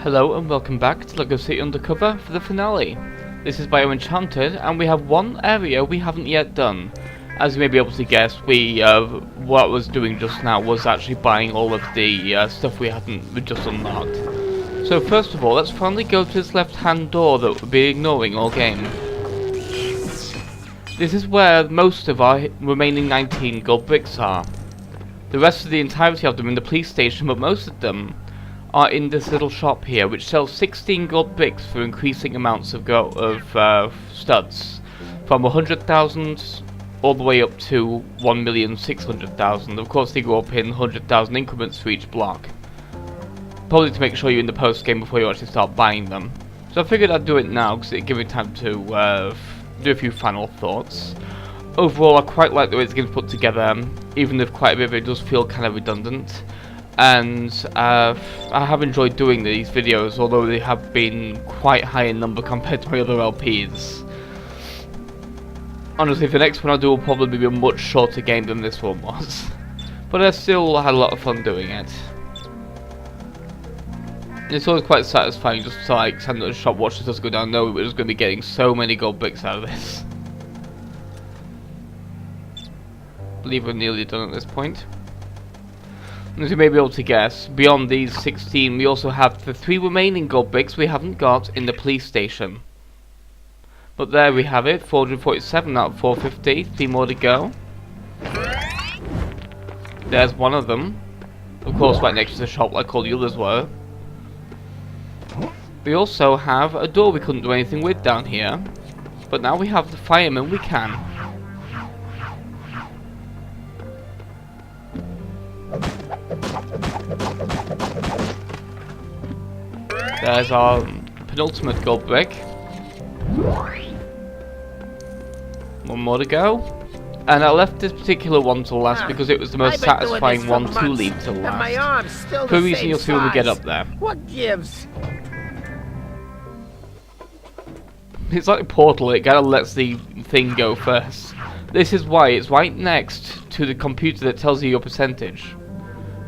Hello and welcome back to LEGO City Undercover for the finale. This is Bio Enchanted, and we have one area we haven't yet done. As you may be able to guess, what I was doing just now was actually buying all of the stuff we just unlocked. So first of all, let's finally go to this left-hand door that we've been ignoring all game. This is where most of our remaining 19 gold bricks are. The rest of the entirety of them in the police station, but most of them are in this little shop here, which sells 16 gold bricks for increasing amounts of studs, from 100,000 all the way up to 1,600,000. Of course, they go up in 100,000 increments for each block. Probably to make sure you're in the post game before you actually start buying them. So I figured I'd do it now because it'd give me time to do a few final thoughts. Overall, I quite like the way this game's put together, even if quite a bit of it does feel kind of redundant. And I have enjoyed doing these videos, although they have been quite high in number compared to my other LPs. Honestly, the next one I'll do will probably be a much shorter game than this one was. But I still had a lot of fun doing it. It's always quite satisfying just to like stand at the shop, watch the dust go down, know we're just going to be getting so many gold bricks out of this. I believe we're nearly done at this point. As you may be able to guess, beyond these 16 we also have the 3 remaining gold bricks we haven't got in the police station. But there we have it, 447 out of 450, 3 more to go. There's one of them, of course right next to the shop like all the others were. We also have a door we couldn't do anything with down here, but now we have the fireman we can. There's our penultimate gold brick. One more to go. And I left this particular one to last because it was the most satisfying one to leave to last. For a reason you'll see when we get up there. What gives? It's like a portal, it kind of lets the thing go first. This is why it's right next to the computer that tells you your percentage.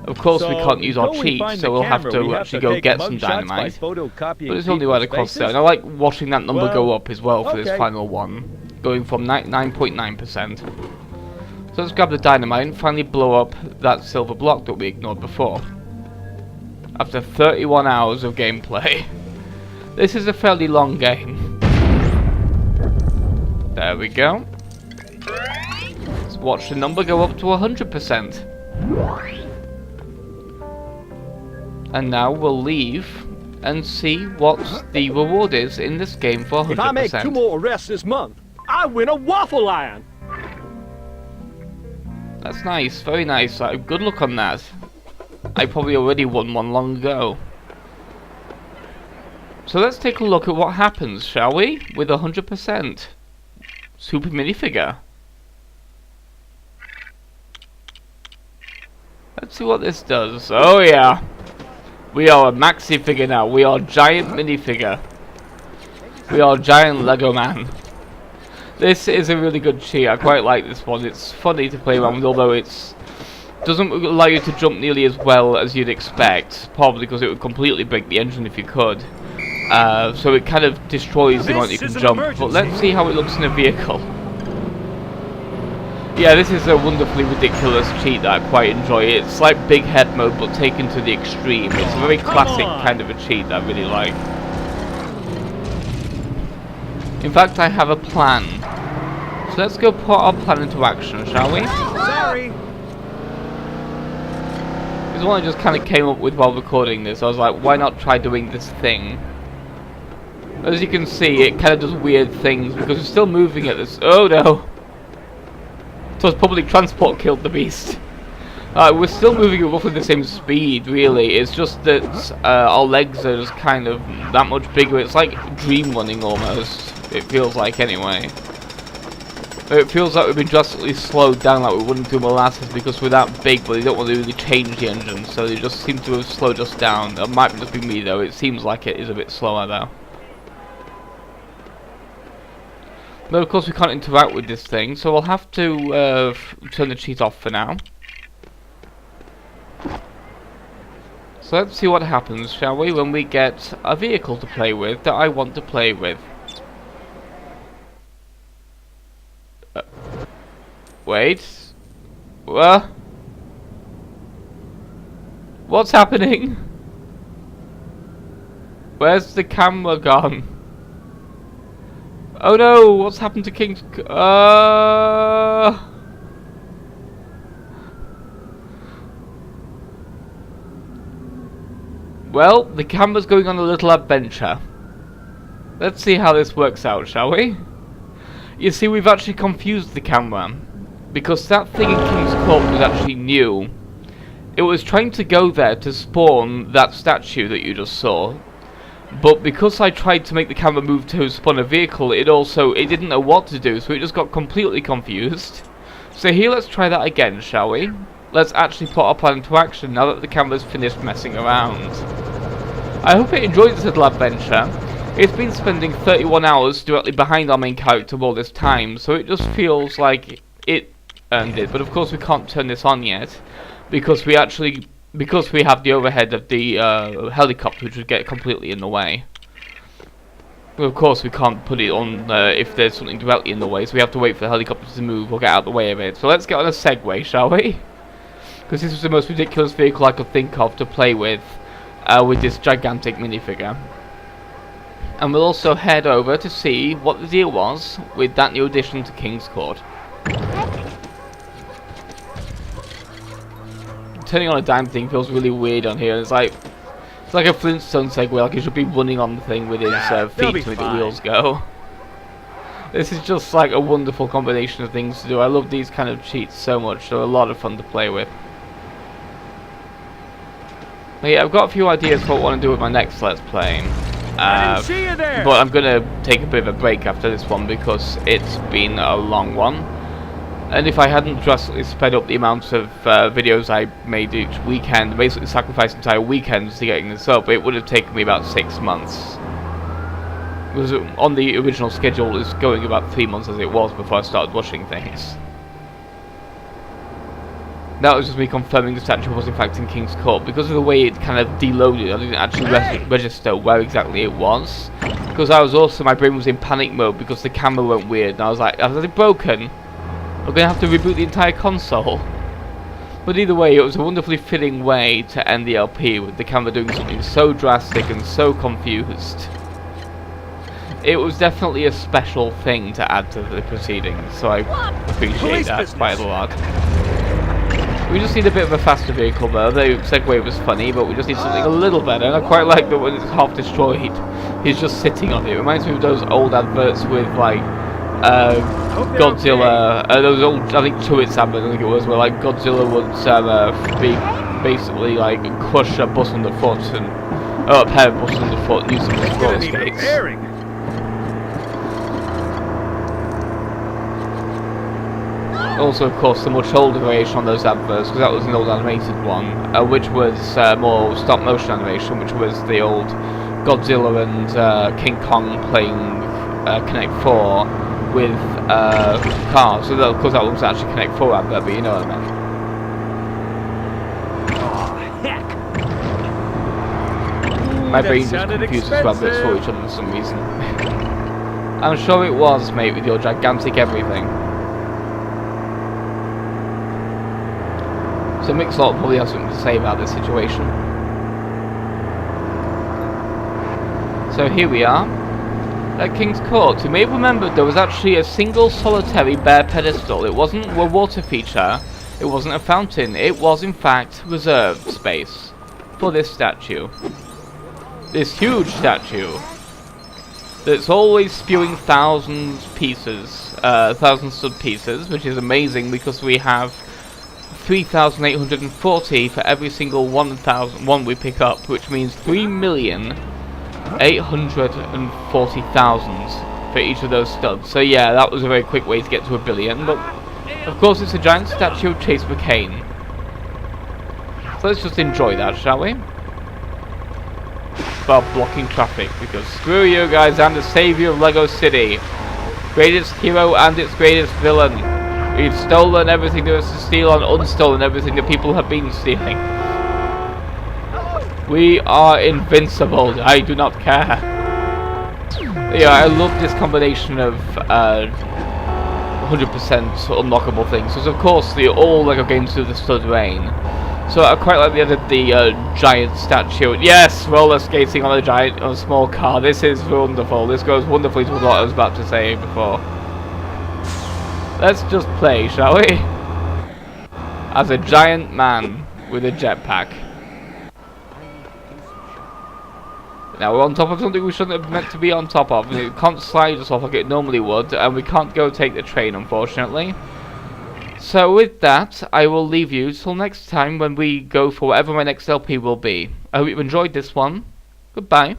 Of course, we can't use our cheat, so we'll have to actually go get some dynamite. But it's only right across there, and I like watching that number go up as well for this final one, going from 9.9%. So let's grab the dynamite and finally blow up that silver block that we ignored before. After 31 hours of gameplay. This is a fairly long game. There we go. Let's watch the number go up to 100%. And now we'll leave and see what the reward is in this game for 100%. If I make 2 more arrests this month, I win a waffle iron. That's nice, very nice. Good luck on that. I probably already won one long ago. So let's take a look at what happens, shall we? With 100%. Super minifigure. Let's see what this does. Oh yeah. We are a maxi figure now. We are giant minifigure. We are giant Lego man. This is a really good cheat. I quite like this one. It's funny to play around with, although it doesn't allow you to jump nearly as well as you'd expect. Probably because it would completely break the engine if you could. So it kind of destroys the amount you can jump. But let's see how it looks in a vehicle. Yeah, this is a wonderfully ridiculous cheat that I quite enjoy. It's like big head mode but taken to the extreme. It's a very classic kind of a cheat that I really like. In fact, I have a plan. So let's go put our plan into action, shall we? Sorry. This one I just kind of came up with while recording this. I was like, why not try doing this thing? As you can see, it kind of does weird things because it's still moving at this. Oh no! So public transport killed the beast. We're still moving at roughly the same speed, really. It's just that our legs are just kind of that much bigger. It's like dream running almost. It feels like anyway. It feels like we've been drastically slowed down like we wouldn't do molasses because we're that big, but they don't want to really change the engine, so they just seem to have slowed us down. That might just be me though. It seems like it is a bit slower though. But of course we can't interact with this thing, so we'll have to turn the cheat off for now. So let's see what happens, shall we, when we get a vehicle to play with that I want to play with. Wait. What? What's happening? Where's the camera gone? Oh no, what's happened to King's... Well, the camera's going on a little adventure. Let's see how this works out, shall we? You see, we've actually confused the camera. Because that thing in King's Court was actually new. It was trying to go there to spawn that statue that you just saw. But because I tried to make the camera move to spawn a vehicle, it didn't know what to do, so it just got completely confused. So here, let's try that again, shall we? Let's actually put our plan into action now that the camera's finished messing around. I hope it enjoyed this little adventure. It's been spending 31 hours directly behind our main character all this time, so it just feels like it earned it. But of course we can't turn this on yet, because we have the overhead of the helicopter, which would get completely in the way. But of course we can't put it on if there's something directly in the way, so we have to wait for the helicopter to move or get out of the way of it. So let's get on a Segway, shall we? Because this was the most ridiculous vehicle I could think of to play with this gigantic minifigure. And we'll also head over to see what the deal was with that new addition to King's Court. Turning on a dime thing feels really weird on here. It's like a Flintstone Segway, like he should be running on the thing with his feet to make the wheels go. This is just like a wonderful combination of things to do. I love these kind of cheats so much. They're a lot of fun to play with. But yeah, I've got a few ideas for what I want to do with my next Let's Play. But I'm going to take a bit of a break after this one because it's been a long one. And if I hadn't drastically sped up the amount of videos I made each weekend, basically sacrificed entire weekends to getting this up, it would have taken me about 6 months. Because on the original schedule, it was going about 3 months as it was before I started watching things. That was just me confirming the statue was in fact in King's Court. Because of the way it kind of deloaded, I didn't actually register where exactly it was. Because my brain was in panic mode because the camera went weird. And I was like, is it broken? I'm going to have to reboot the entire console. But either way, it was a wonderfully fitting way to end the LP with the camera doing something so drastic and so confused. It was definitely a special thing to add to the proceedings, so I appreciate that quite a lot. We just need a bit of a faster vehicle though. The Segway was funny, but we just need something a little better. And I quite like that when it's half destroyed, he's just sitting on it. It reminds me of those old adverts with like Godzilla, those old, I think Tuits adverts, I think it was, where like Godzilla would be basically like crush a bus underfoot and a pair of buses underfoot and use them as roller skates. Also, of course, the much older variation on those adverts, because that was an old animated one, which was more stop-motion animation, which was the old Godzilla and King Kong playing Connect 4 with cars. So, of course, that was actually Connect 4 advert, but you know what I meant. Oh, heck! My brain just confuses adverts for each other for some reason. I'm sure it was, mate, with your gigantic everything. So Mixlot probably has something to say about this situation. So here we are, at King's Court. You may have remembered there was actually a single solitary bare pedestal. It wasn't a water feature, it wasn't a fountain, it was in fact reserved space for this statue. This huge statue that's always spewing thousands stud pieces, which is amazing because we have 3,840 for every single 1,000 we pick up, which means 3,840,000 for each of those studs. So yeah, that was a very quick way to get to 1 billion, but of course it's a giant statue of Chase McCain. So let's just enjoy that, shall we? While blocking traffic, because screw you guys, I'm the savior of Lego City. Greatest hero and its greatest villain. We've stolen everything there is to steal and unstolen everything that people have been stealing. We are invincible. I do not care. Yeah, I love this combination of 100% unlockable things. Because of course, all LEGO games do the Stud Rain. So I quite like the other giant statue. Yes, roller skating on a small car. This is wonderful. This goes wonderfully to what I was about to say before. Let's just play, shall we? As a giant man with a jetpack. Now we're on top of something we shouldn't have meant to be on top of. It can't slide us off like it normally would, and we can't go take the train, unfortunately. So with that, I will leave you till next time when we go for whatever my next LP will be. I hope you've enjoyed this one. Goodbye.